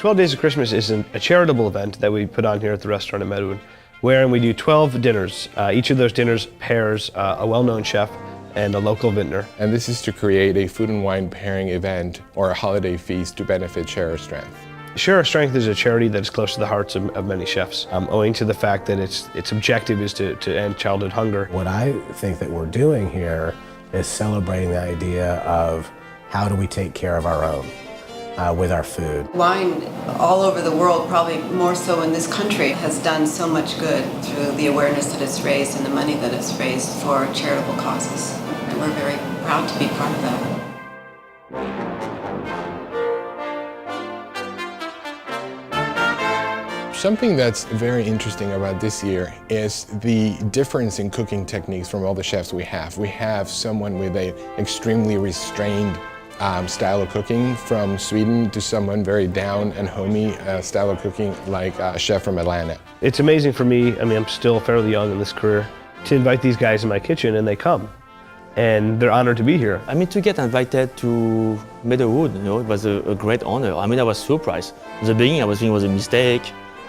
12 Days of Christmas is a charitable event that we put on here at the restaurant at Meadowood, wherein we do 12 dinners. Each of those dinners pairs a well-known chef and a local vintner. And this is to create a food and wine pairing event or a holiday feast to benefit Share Our Strength. Share Our Strength is a charity that is close to the hearts of many chefs, owing to the fact that its objective is to end childhood hunger. What I think that we're doing here is celebrating the idea of how do we take care of our own with our food. Wine all over the world, probably more so in this country, has done so much good through the awareness that it's raised and the money that it's raised for charitable causes. And we're very proud to be part of that. Something that's very interesting about this year is the difference in cooking techniques from all the chefs we have. We have someone with an extremely restrained style of cooking from Sweden to someone very down and homey style of cooking like a chef from Atlanta. It's amazing for me, I'm still fairly young in this career, to invite these guys in my kitchen and they come. And they're honored to be here. To get invited to Meadowood, it was a great honor. I was surprised. In the beginning I was thinking it was a mistake.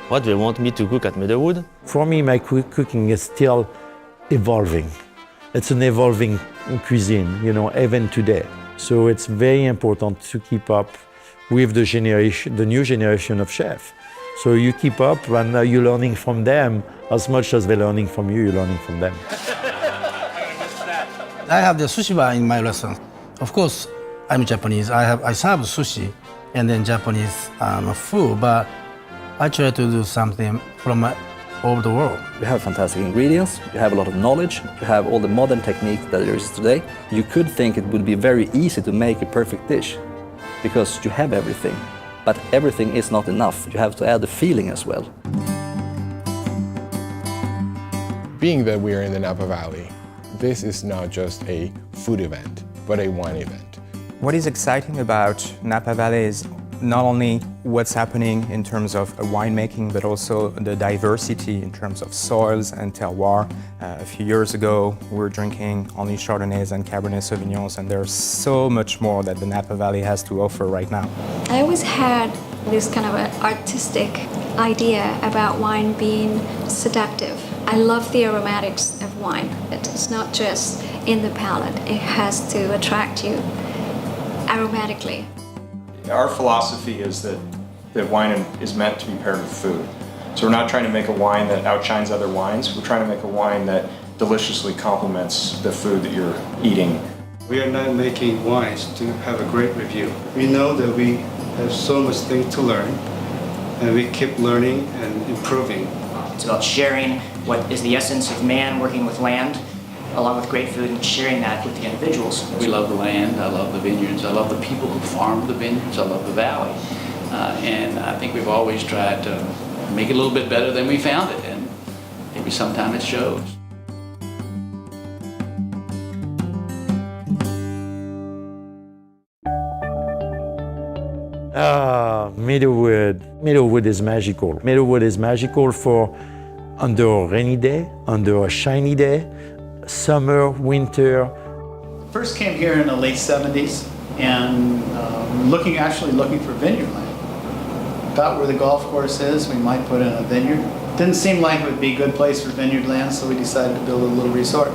What, they want me to cook at Meadowood? For me, my cooking is still evolving. It's an evolving cuisine, even today. So it's very important to keep up with the new generation of chefs. So you keep up and you're learning from them as much as they're learning from you, you're learning from them. I have the sushi bar in my restaurant. Of course, I'm Japanese. I serve sushi and then Japanese food, but I try to do something from all the world. You have fantastic ingredients, you have a lot of knowledge, you have all the modern techniques that there is today. You could think it would be very easy to make a perfect dish because you have everything. But everything is not enough. You have to add the feeling as well. Being that we are in the Napa Valley, this is not just a food event, but a wine event. What is exciting about Napa Valley is not only what's happening in terms of winemaking, but also the diversity in terms of soils and terroir. A few years ago, we were drinking only Chardonnays and Cabernet Sauvignons, and there's so much more that the Napa Valley has to offer right now. I always had this kind of an artistic idea about wine being seductive. I love the aromatics of wine. It's not just in the palate, it has to attract you aromatically. Our philosophy is that wine is meant to be paired with food. So we're not trying to make a wine that outshines other wines. We're trying to make a wine that deliciously complements the food that you're eating. We are not making wines to have a great review. We know that we have so much things to learn, and we keep learning and improving. It's about sharing what is the essence of man working with land, along with great food, and sharing that with the individuals. We love the land, I love the vineyards, I love the people who farm the vineyards, I love the valley. And I think we've always tried to make it a little bit better than we found it, and maybe sometime it shows. Meadowood. Meadowood is magical. Meadowood is magical for under a rainy day, under a shiny day, summer, winter. First came here in the late 70s and actually looking for vineyard land. About where the golf course is, we might put in a vineyard. Didn't seem like it would be a good place for vineyard land, so we decided to build a little resort.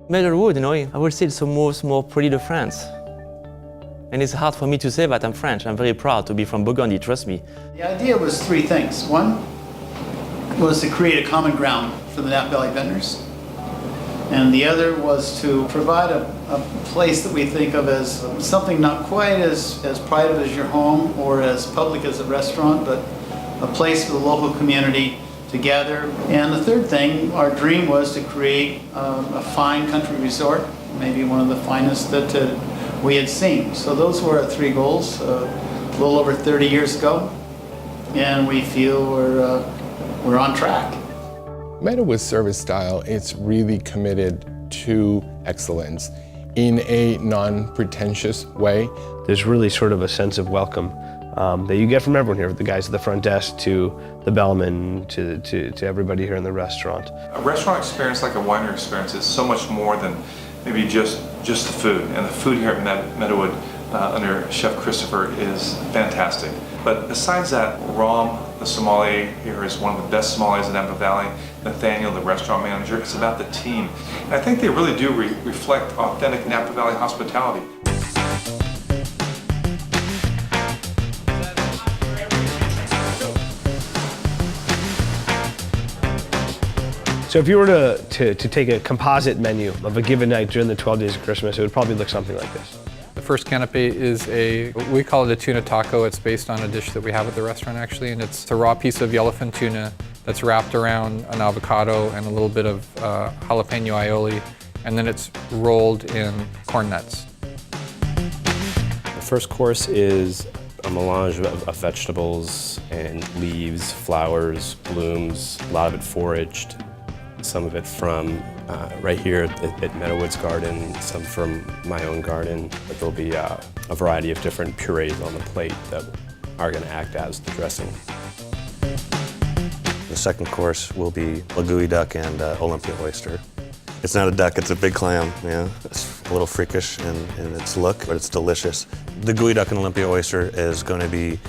Meadowood, I would say it's the more pretty de France. And it's hard for me to say that I'm French. I'm very proud to be from Burgundy, trust me. The idea was three things. One was to create a common ground for the Napa Valley vintners. And the other was to provide a place that we think of as something not quite as private as your home or as public as a restaurant, but a place for the local community to gather. And the third thing, our dream was to create a fine country resort, maybe one of the finest that we had seen. So those were our three goals a little over 30 years ago, and we feel we're on track. Meadowood's service style is really committed to excellence in a non-pretentious way. There's really sort of a sense of welcome that you get from everyone here, the guys at the front desk to the bellman to everybody here in the restaurant. A restaurant experience like a winery experience is so much more than maybe just the food. And the food here at Meadowood under Chef Christopher is fantastic. But besides that, Ram, the sommelier here, is one of the best sommeliers in Napa Valley. Nathaniel, the restaurant manager, it's about the team. And I think they really do reflect authentic Napa Valley hospitality. So if you were to take a composite menu of a given night during the 12 days of Christmas, it would probably look something like this. The first canapé is we call it a tuna taco. It's based on a dish that we have at the restaurant actually, and it's a raw piece of yellowfin tuna that's wrapped around an avocado and a little bit of jalapeno aioli, and then it's rolled in corn nuts. The first course is a melange of vegetables and leaves, flowers, blooms, a lot of it foraged. Some of it from right here at Meadowood's garden, some from my own garden. But there'll be a variety of different purees on the plate that are going to act as the dressing. The second course will be Lagui duck and Olympia oyster. It's not a duck, it's a big clam. Yeah, it's a little freakish in its look, but it's delicious. The Lagui duck and Olympia oyster is going to be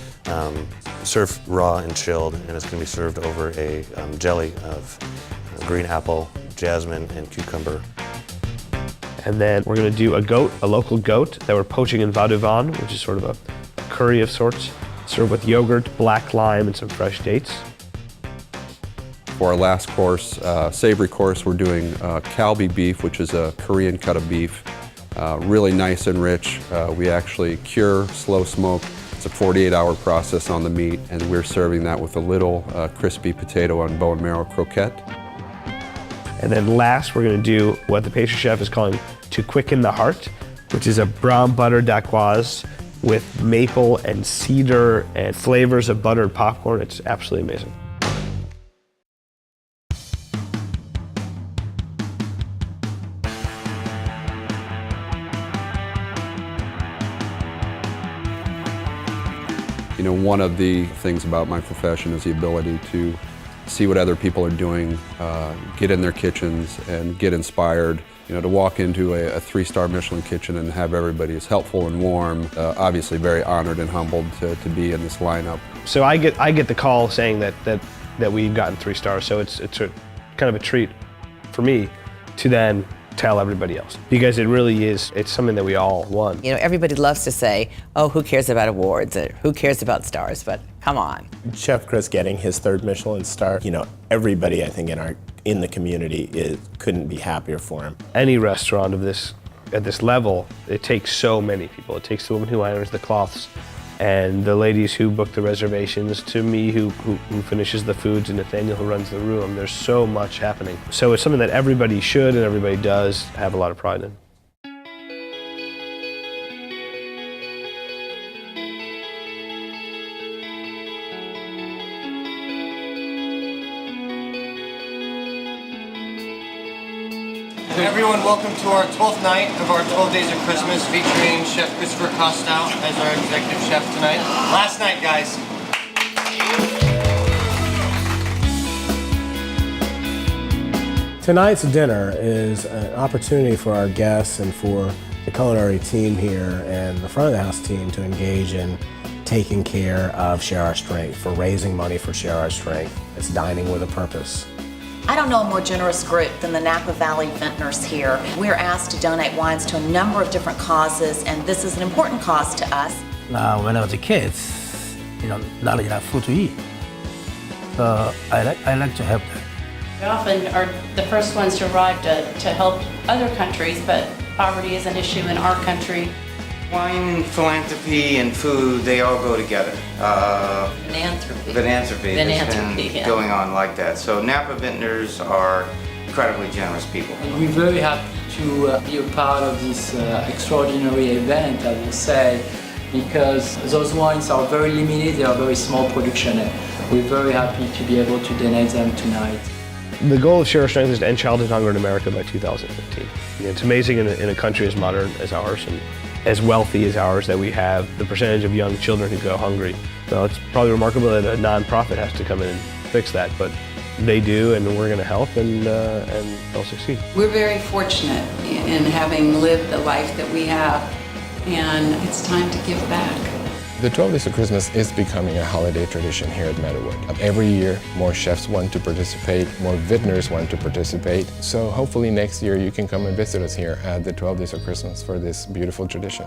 served raw and chilled, and it's going to be served over a jelly of green apple, jasmine, and cucumber. And then we're going to do a local goat that we're poaching in vin de vin, which is sort of a curry of sorts, served with yogurt, black lime, and some fresh dates. For our last course, savory course, we're doing kalbi beef, which is a Korean cut of beef. Really nice and rich. We actually cure, slow smoke. It's a 48-hour process on the meat, and we're serving that with a little crispy potato and bone marrow croquette. And then last, we're going to do what the pastry chef is calling to quicken the heart, which is a brown butter dacquoise with maple and cedar and flavors of buttered popcorn. It's absolutely amazing. You know, one of the things about my profession is the ability to see what other people are doing, get in their kitchens and get inspired. You know, to walk into a 3-star Michelin kitchen and have everybody as helpful and warm, obviously very honored and humbled to be in this lineup. So I get the call saying that we've gotten 3 stars, so it's kind of a treat for me to then tell everybody else, because it really is, it's something that we all want. You know, everybody loves to say, oh, who cares about awards, or who cares about stars, but come on. Chef Chris getting his 3rd Michelin star, you know, everybody I think in the community couldn't be happier for him. Any restaurant at this level, it takes so many people. It takes the woman who irons the cloths, and the ladies who book the reservations, to me who finishes the foods, and Nathaniel who runs the room. There's so much happening. So it's something that everybody should and everybody does have a lot of pride in. Everyone, welcome to our 12th night of our 12 Days of Christmas, featuring Chef Christopher Costow as our executive chef tonight. Last night, guys. Tonight's dinner is an opportunity for our guests and for the culinary team here and the front of the house team to engage in taking care of Share Our Strength, for raising money for Share Our Strength. It's dining with a purpose. I don't know a more generous group than the Napa Valley Vintners here. We're asked to donate wines to a number of different causes, and this is an important cause to us. When I was a kid, you know, not enough food to eat. So I like to help them. We often are the first ones to arrive to help other countries, but poverty is an issue in our country. Wine, philanthropy, and food, they all go together. Philanthropy. Philanthropy. Philanthropy, It's been yeah. going on like that. So Napa Vintners are incredibly generous people. And we're very happy to be a part of this extraordinary event, I will say, because those wines are very limited, they are very small production, and we're very happy to be able to donate them tonight. The goal of Share Our Strength is to end childhood hunger in America by 2015. It's amazing in a country as modern as ours and as wealthy as ours that we have the percentage of young children who go hungry. So it's probably remarkable that a nonprofit has to come in and fix that, but they do, and we're going to help, and they'll succeed. We're very fortunate in having lived the life that we have and it's time to give back. The 12 Days of Christmas is becoming a holiday tradition here at Meadowood. Every year, more chefs want to participate, more vintners want to participate. So hopefully next year you can come and visit us here at the 12 Days of Christmas for this beautiful tradition.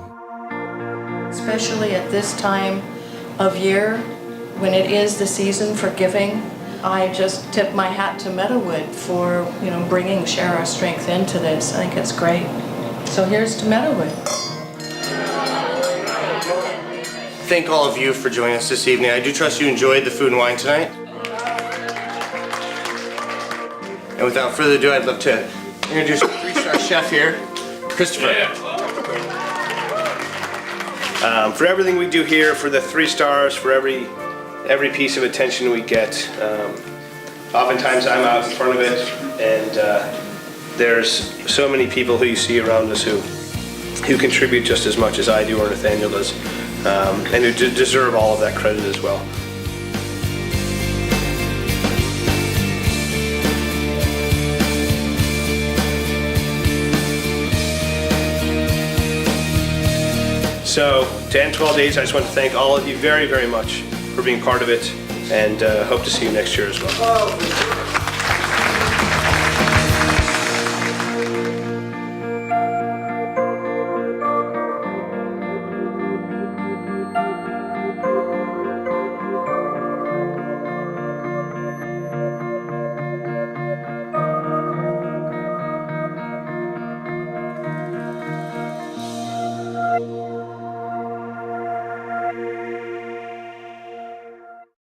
Especially at this time of year, when it is the season for giving, I just tip my hat to Meadowood for, bringing Share Our Strength into this. I think it's great. So here's to Meadowood. Thank all of you for joining us this evening. I do trust you enjoyed the food and wine tonight. And without further ado, I'd love to introduce our 3-star chef here, Christopher. For everything we do here, for the 3 stars, for every piece of attention we get, oftentimes I'm out in front of it, and there's so many people who you see around us who contribute just as much as I do or Nathaniel does. And who deserve all of that credit as well. So, to end 12 Days, I just want to thank all of you very, very much for being part of it, and hope to see you next year as well.